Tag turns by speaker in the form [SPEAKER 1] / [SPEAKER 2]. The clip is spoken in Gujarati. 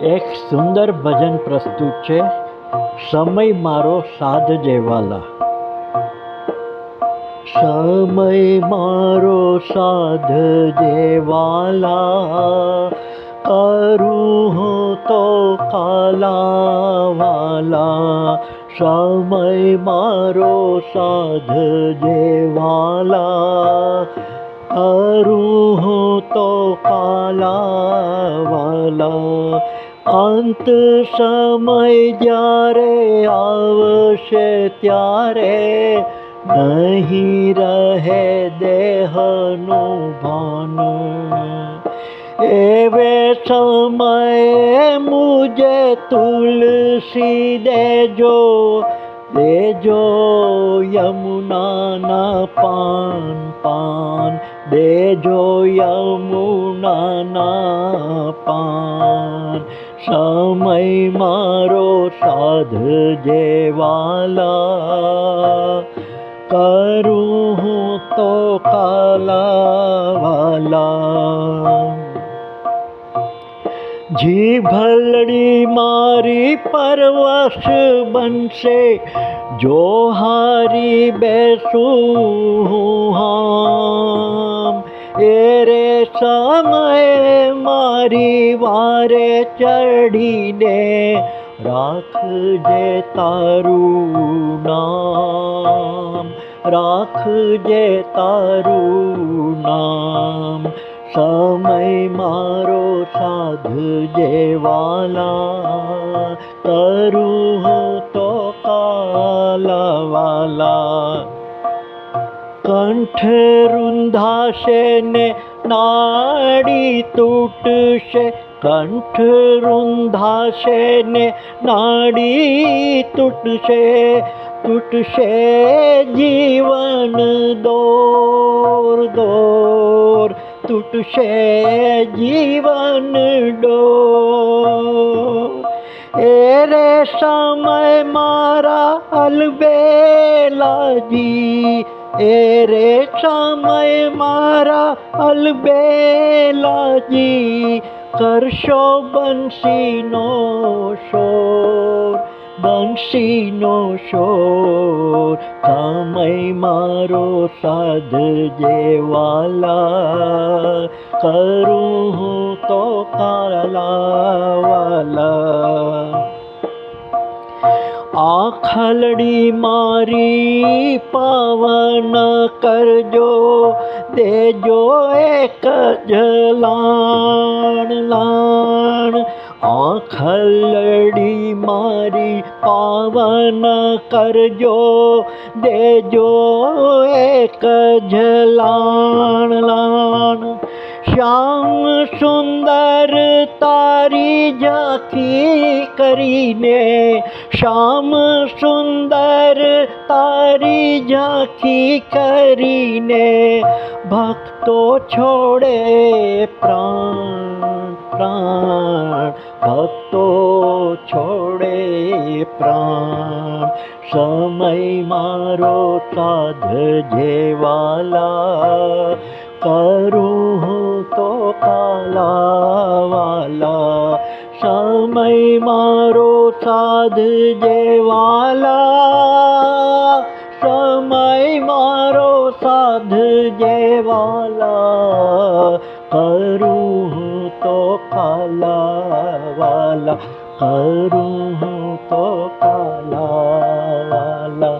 [SPEAKER 1] એક સુંદર ભજન પ્રસ્તુત છે. સમય મારો સાધજે વાલા. સમય મારો સાધજે વાલા, કરું હું તો કાલા વાલા. સમય મારો સાધજે વાલા, કરું હું તો કાલા વાલા. અંત સમય જ્યારે આવશે ત્યારે નહીં રહે દેહનું ભાન. એવે સમયે મુજે તુલસી દેજો, દેજો યમુનાના પાન પાન, દેજો યમુનાના પાન. સમય મારો સાધજે વાલા, કરું હું તો કાલા વાલા. જીભલડી મારી પરવશ બનશે, જો હારી બેસું હું હામ. એ રે સમયે મારી વારે ચડીને રાખજે તારું નામ, રાખજે તારું નામ. સમય મારો સાધજે વાલા, કરું હું તો કાલા વાલા. કંઠ રૂંધાશે ને નાડી તૂટશે, કંઠ રૂંધાશે ને નાડી તૂટશે. તૂટશે જીવન દોર દોર, તૂટશે જીવન ડોર. એ રે સમય મારા અલબેલાજી, એ રે સમય મારા અલબેલાજી. કરશો બંસીનો શોર, બંસીનો શોર. સમય મારો સાધજે વાલા, કરું હું તો કાલા વાલા. આખલડી મારી પાવન કરજો, દેજો એક જલાણ લાણ. આખલડી મારી પાવન કરજો, દેજો એક જલાણ લાણ. શ્યામ સુંદર તારી ઝાંખી કરીને, શ્યામ સુંદર તારી ઝાંખી કરીને, ભક્તો છોડે પ્રાણ પ્રાણ, ભક્તો છોડે પ્રાણ. સમય મારો સાધજે વાલા, કરું હું તો કાલા વાલા. સમય મારો સાધજે વાલા, સમય મારો સાધજે વાલા. કરું હું તો કાલા વાલા, કરું હું તો કાલા વાલા.